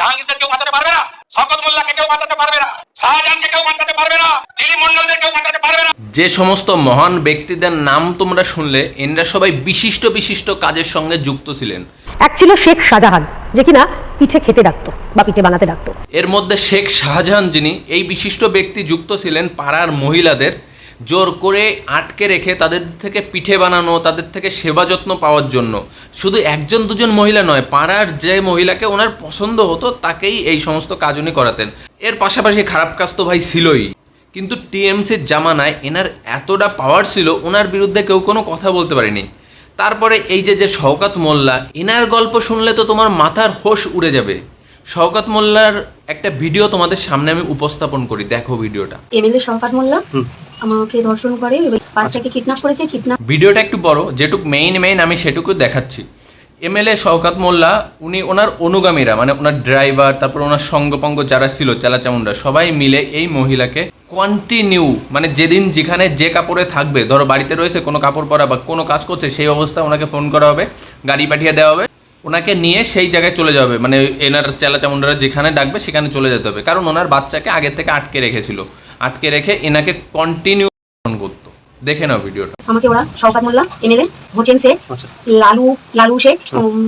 জাহাঙ্গীরকে কেউ বাঁচাতে পারবে না, শওকত মোল্লাকে কেউ বাঁচাতে পারবে না, শাহজাহানকে কেউ বাঁচাতে পারবে না, দিলীপ মণ্ডলকে কেউ বাঁচাতে পারবে না। যে সমস্ত মহান ব্যক্তিদের নাম তোমরা শুনলে এনরা সবাই বিশিষ্ট বিশিষ্ট কাজের সঙ্গে যুক্ত ছিলেন। এক ছিল শেখ শাহজাহান, যে কিনা পিঠে খেতে ডাকতো বা পিঠে বানাতে ডাকতো। এর মধ্যে শেখ শাহজাহান, যিনি এই বিশিষ্ট ব্যক্তি যুক্ত ছিলেন পাড়ার মহিলাদের জোর করে আটকে রেখে তাদের থেকে পিঠে বানানো, তাদের থেকে সেবা যত্ন পাওয়ার জন্য। শুধু একজন দুজন মহিলা নয়, পাড়ার যে মহিলাকে ওনার পছন্দ হতো তাকেই এই সমস্ত কাজ উনি করাতেন। এর পাশাপাশি খারাপ কাজ তো ভাই ছিলই, কিন্তু টিএমসির জামানায় এনার এতটা পাওয়ার ছিল, ওনার বিরুদ্ধে কেউ কোনো কথা বলতে পারেনি। তারপরে এই যে শওকত মোল্লা, এনার গল্প শুনলে তো তোমার মাথার হোশ উড়ে যাবে। শওকত মোল্লার একটা ভিডিও তোমাদের সামনে আমি উপস্থাপন করি, দেখো ভিডিওটা। এমএলএ শওকত মোল্লা আমাকে ধর্ষণ করে, বাচ্চাকে কিডন্যাপ করেছে। ভিডিওটা একটু বড়, যেটুক মেইন আমি সেটুকু দেখাচ্ছি। এমএলএ শওকত মোল্লা, উনি ওনার অনুগামীরা, মানে ওনার ড্রাইভার, তারপর ওনার সঙ্গপঙ্গ যারা ছিল চেলাচামুন্ডা, সবাই মিলে এই মহিলাকে কন্টিনিউ, মানে যেদিন যেখানে যে কাপড়ে থাকবে, ধরো বাড়িতে রয়েছে কোনো কাপড় পরা বা কোনো কাজ করছে, সেই অবস্থায় ওনাকে ফোন করা হবে, গাড়ি পাঠিয়ে দেওয়া হবে, ওনাকে নিয়ে সেই জায়গায় চলে যাবে, মানে এনার চেলাচামুন্ডারা যেখানে ডাকবে সেখানে চলে যেতে হবে। কারণ ওনার বাচ্চাকে আগে থেকে আটকে রেখেছিল, আটকে রেখে এনাকে কন্টিনিউ ফোন করতো। দেখে নাও ভিডিওটা। আমাকে ওরা শওকত মোল্লা, এমএলএ হোসেন শেখ, লালু শেখ,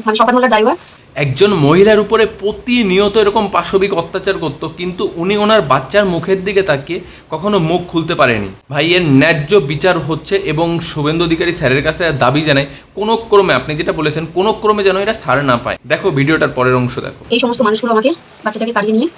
মানে শওকত মোল্লা ড্রাইভার, একজন মহিলার উপরে প্রতিনিয়ত এরকম পাশবিক অত্যাচার করতো, কিন্তু উনি ওনার বাচ্চার মুখের দিকে তাকিয়ে কখনো মুখ খুলতে পারেনি। ভাই, এর ন্যায্য বিচার হচ্ছে এবং শুভেন্দু অধিকারী স্যারের কাছে দাবি জানাই, কোনো ক্রমে, আপনি যেটা বলেছেন, কোনো ক্রমে যেন এরা ছাড় না পায়। দেখো ভিডিওটার পরের অংশ দেখো। এই সমস্ত মানুষগুলো আমাকে বাচ্চাটাকে কাটিয়ে নিয়ে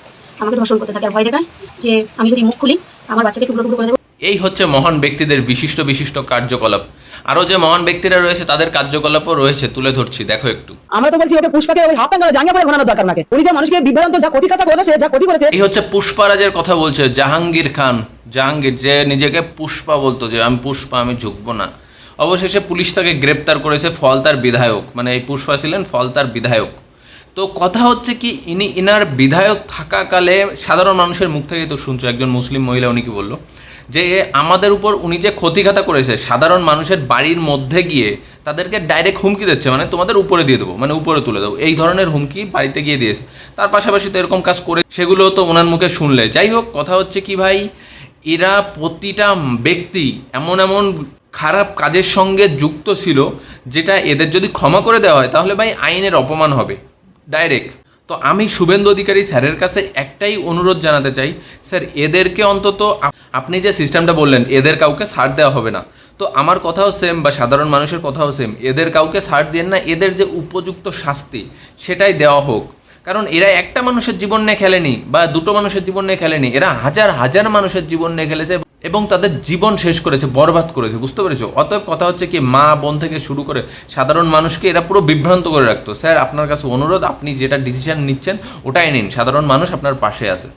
আমাকে ধর্ষণ করতে থাকে আর ভয় দেখায় যে আমি যদি মুখ খুলি আমার বাচ্চাকে টুকরো টুকরো করে দেবো। এই হচ্ছে মহান ব্যক্তিদের বিশিষ্ট বিশিষ্ট কার্যকলাপ। আরও যে মহান ব্যক্তিরা রয়েছে তাদের কার্যকলাপও রয়েছে, তুলে ধরছি, দেখো একটু। আমরা তো বলছি ওকে পুষ্পাকে ওই হাফ প্যান্ট জাঙ্গিয়া পরে ঘোরানোর দরকার নাকি? উনি যে মানুষকে বিভ্রান্ত যা ক্ষতি কথা বলেছে, যা ক্ষতি করেছে। এই হচ্ছে পুষ্পারাজের কথা বলছে জাহাঙ্গীর খান, জাহাঙ্গীর, যে নিজেকে পুষ্পা বলতো, যে আমি পুষ্পা, আমি ঝুঁকবো না। অবশেষে পুলিশ তাকে গ্রেপ্তার করেছে, ফলতার বিধায়ক, মানে এই পুষ্পা ছিলেন ফলতার বিধায়ক। তো কথা হচ্ছে কি, ইনার বিধায়ক থাকাকালে সাধারণ মানুষের মুখ থেকে তো শুনছো, একজন মুসলিম মহিলা উনি কি বললো, যে আমাদের উপর উনি যে ক্ষতিঘাতা করেছে, সাধারণ মানুষের বাড়ির মধ্যে গিয়ে তাদেরকে ডাইরেক্ট হুমকি দিচ্ছে, মানে তোমাদের উপরে দিয়ে দেবো, মানে উপরে তুলে দেবো, এই ধরনের হুমকি বাড়িতে গিয়ে দিয়েছে। তার পাশাপাশি তো এরকম কাজ করে, সেগুলো তো ওনার মুখে শুনলে। যাই হোক, কথা হচ্ছে কি ভাই, এরা প্রতিটা ব্যক্তি এমন এমন খারাপ কাজের সঙ্গে যুক্ত ছিল, যেটা এদের যদি ক্ষমা করে দেওয়া হয় তাহলে ভাই আইনের অপমান হবে ডাইরেক্ট। তো আমি শুভেন্দু অধিকারী স্যারের কাছে একটাই অনুরোধ জানাতে চাই, স্যার এদেরকে অন্তত, আপনি যে সিস্টেমটা বললেন এদের কাউকে ছাড় দেওয়া হবে না, তো আমার কথাও সেম বা সাধারণ মানুষের কথাও সেম, এদের কাউকে ছাড় দিয়ে না, এদের যে উপযুক্ত শাস্তি সেটাই দেওয়া হোক। কারণ এরা একটা মানুষের জীবন নিয়ে খেলেনি বা দুটো মানুষের জীবন নিয়ে খেলেনি, এরা হাজার হাজার মানুষের জীবন নিয়ে খেলেছে এবং তাদের জীবন শেষ করেছে, বরবাদ করেছে, বুঝতে পেরেছো? অতএব কথা হচ্ছে কি, মা বোন থেকে শুরু করে সাধারণ মানুষকে এরা পুরো বিভ্রান্ত করে রাখতো। স্যার আপনার কাছে অনুরোধ, আপনি যেটা ডিসিশন নিচ্ছেন ওটাই নিন, সাধারণ মানুষ আপনার পাশে আছে।